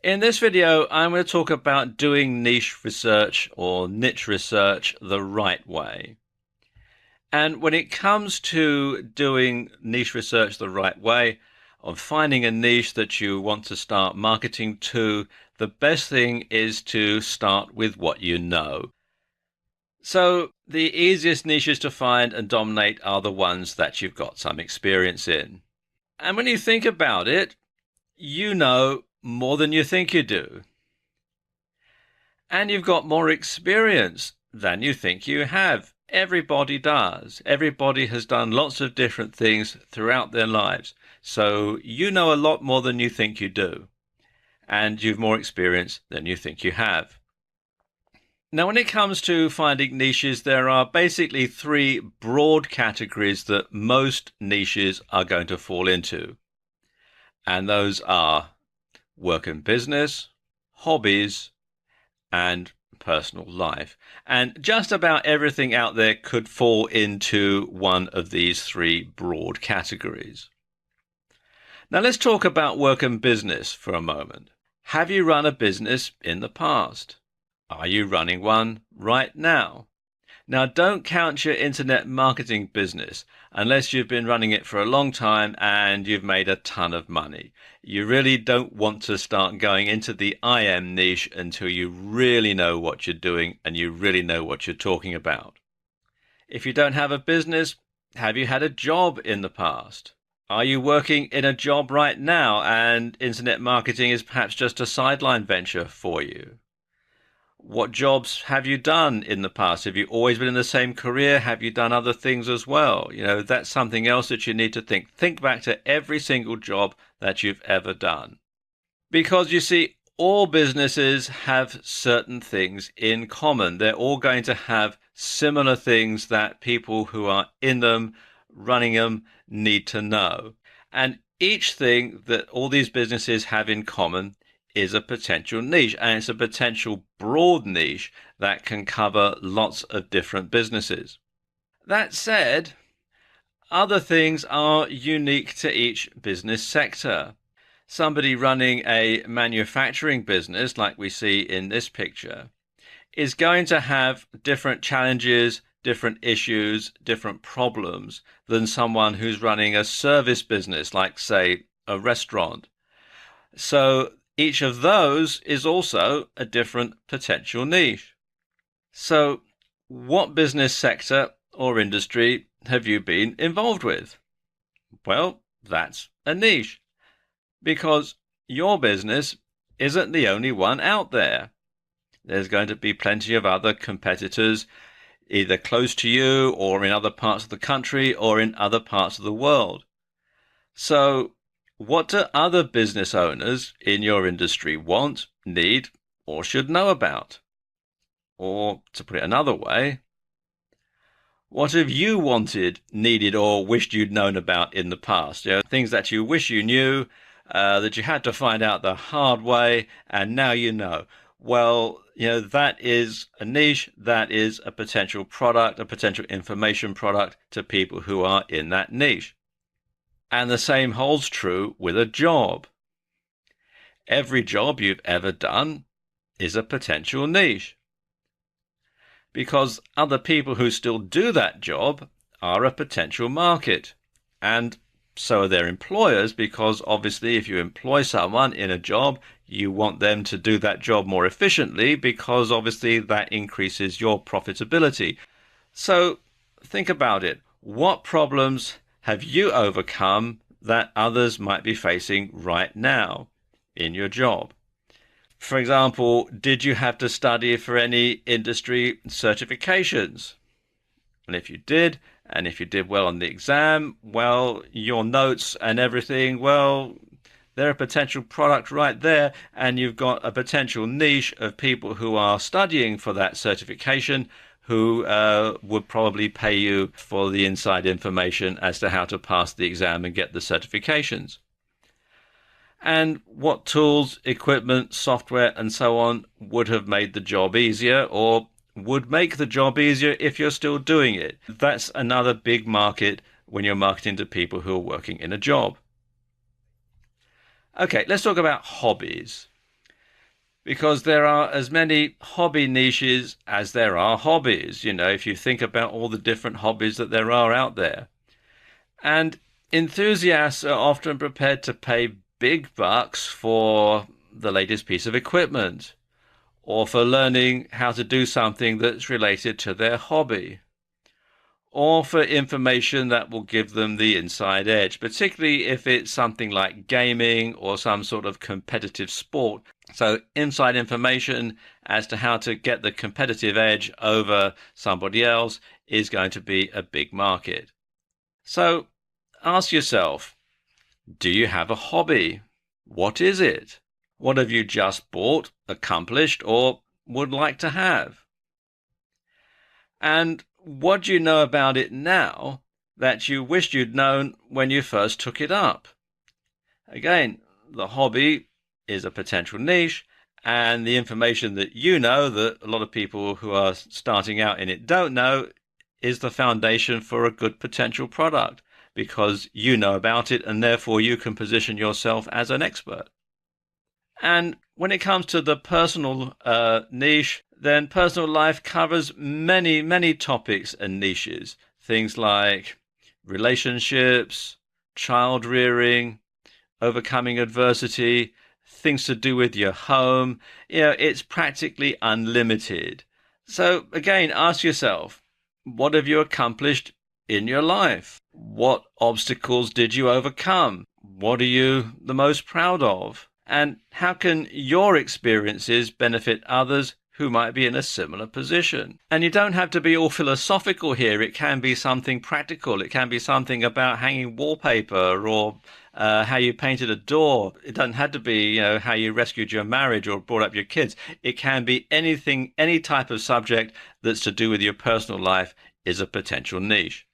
In this video, I'm going to talk about doing niche research or niche research the right way. And when it comes to doing niche research the right way, of finding a niche that you want to start marketing to, the best thing is to start with what you know. So the easiest niches to find and dominate are the ones that you've got some experience in. And when you think about it, you know more than you think you do. And you've got more experience than you think you have. Everybody does. Everybody has done lots of different things throughout their lives. So you know a lot more than you think you do. And you've more experience than you think you have. Now, when it comes to finding niches, there are basically three broad categories that most niches are going to fall into. And those are work and business, hobbies, and personal life. And just about everything out there could fall into one of these three broad categories. Now let's talk about work and business for a moment. Have you run a business in the past? Are you running one right now? Now, don't count your internet marketing business unless you've been running it for a long time and you've made a ton of money. You really don't want to start going into the IM niche until you really know what you're doing and you really know what you're talking about. If you don't have a business, have you had a job in the past? Are you working in a job right now and internet marketing is perhaps just a sideline venture for you? What jobs have you done in the past? Have you always been in the same career? Have you done other things as well? That's something else that you need to think. Think back to every single job that you've ever done. Because you see, all businesses have certain things in common. They're all going to have similar things that people who are in them, running them, need to know. And each thing that all these businesses have in common is a potential niche, and it's a potential broad niche that can cover lots of different businesses. That said, other things are unique to each business sector. Somebody running a manufacturing business, like we see in this picture, is going to have different challenges, different issues, different problems than someone who's running a service business, like, say, a restaurant. So each of those is also a different potential niche. So what business sector or industry have you been involved with? Well, that's a niche, because your business isn't the only one out there. There's going to be plenty of other competitors, either close to you or in other parts of the country or in other parts of the world. So what do other business owners in your industry want, need, or should know about? Or, to put it another way, what have you wanted, needed, or wished you'd known about in the past? Things that you wish you knew, that you had to find out the hard way, and now you know. Well, that is a niche, that is a potential product, a potential information product to people who are in that niche. And the same holds true with a job. Every job you've ever done is a potential niche, because other people who still do that job are a potential market. And so are their employers, because obviously if you employ someone in a job, you want them to do that job more efficiently, because obviously that increases your profitability. So think about it. What problems have you overcome that others might be facing right now in your job? For example, did you have to study for any industry certifications? And if you did, and if you did well on the exam, well, your notes and everything, well, they're a potential product right there, and you've got a potential niche of people who are studying for that certification, who would probably pay you for the inside information as to how to pass the exam and get the certifications. And what tools, equipment, software, and so on would have made the job easier, or would make the job easier if you're still doing it? That's another big market when you're marketing to people who are working in a job. Okay, let's talk about hobbies. because there are as many hobby niches as there are hobbies. If you think about all the different hobbies that there are out there. And enthusiasts are often prepared to pay big bucks for the latest piece of equipment or for learning how to do something that's related to their hobby, or for information that will give them the inside edge, particularly if it's something like gaming or some sort of competitive sport. So inside information as to how to get the competitive edge over somebody else is going to be a big market. So ask yourself, do you have a hobby? What is it? What have you just bought, accomplished, or would like to have? And what do you know about it now that you wished you'd known when you first took it up? Again, the hobby is a potential niche, and the information that you know that a lot of people who are starting out in it don't know is the foundation for a good potential product, because you know about it and therefore you can position yourself as an expert. And when it comes to the personal niche, then personal life covers many, many topics and niches. Things like relationships, child rearing, overcoming adversity, things to do with your home. It's practically unlimited. So again, ask yourself, what have you accomplished in your life? What obstacles did you overcome? What are you the most proud of? And how can your experiences benefit others who might be in a similar position? And you don't have to be all philosophical here. It can be something practical. It can be something about hanging wallpaper or how you painted a door. It doesn't have to be, how you rescued your marriage or brought up your kids. It can be anything, any type of subject that's to do with your personal life is a potential niche.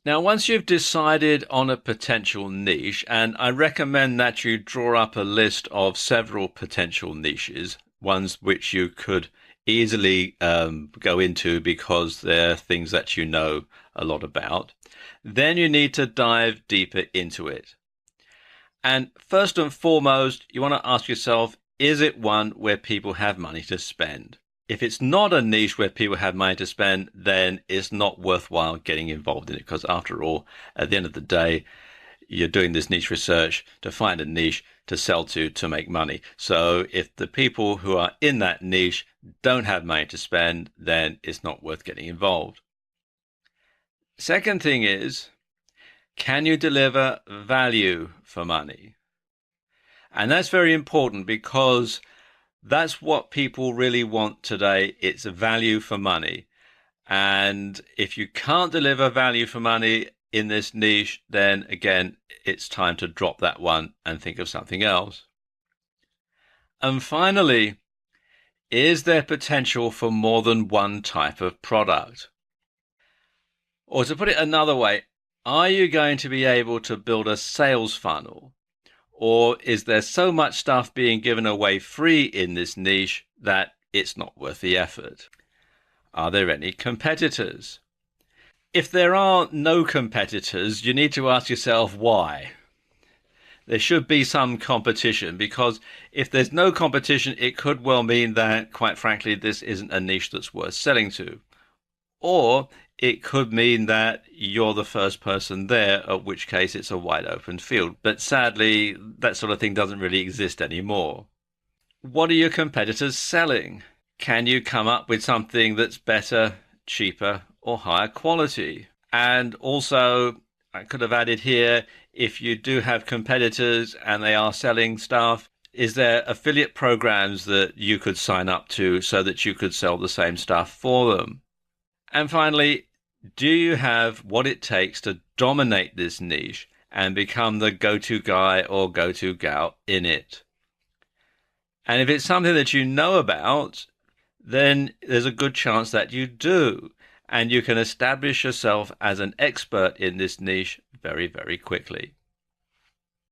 Now, once you've decided on a potential niche, and I recommend that you draw up a list of several potential niches, ones which you could easily go into because they're things that you know a lot about, then you need to dive deeper into it. And first and foremost, you want to ask yourself, is it one where people have money to spend? If it's not a niche where people have money to spend, then it's not worthwhile getting involved in it, because after all, at the end of the day, you're doing this niche research to find a niche to sell to make money. So if the people who are in that niche don't have money to spend, then it's not worth getting involved. Second thing is, can you deliver value for money? And that's very important, because that's what people really want today. It's a value for money. And if you can't deliver value for money in this niche, then again, it's time to drop that one and think of something else. And finally, is there potential for more than one type of product? Or to put it another way, are you going to be able to build a sales funnel? Or is there so much stuff being given away free in this niche that it's not worth the effort? Are there any competitors? If there are no competitors, you need to ask yourself why. There should be some competition, because if there's no competition, it could well mean that, quite frankly, this isn't a niche that's worth selling to. Or it could mean that you're the first person there, at which case it's a wide open field. But sadly, that sort of thing doesn't really exist anymore. What are your competitors selling? Can you come up with something that's better, cheaper, or higher quality? And also, I could have added here, if you do have competitors and they are selling stuff, is there affiliate programs that you could sign up to so that you could sell the same stuff for them? And finally, do you have what it takes to dominate this niche and become the go-to guy or go-to gal in it? And if it's something that you know about, then there's a good chance that you do, and you can establish yourself as an expert in this niche very, very quickly.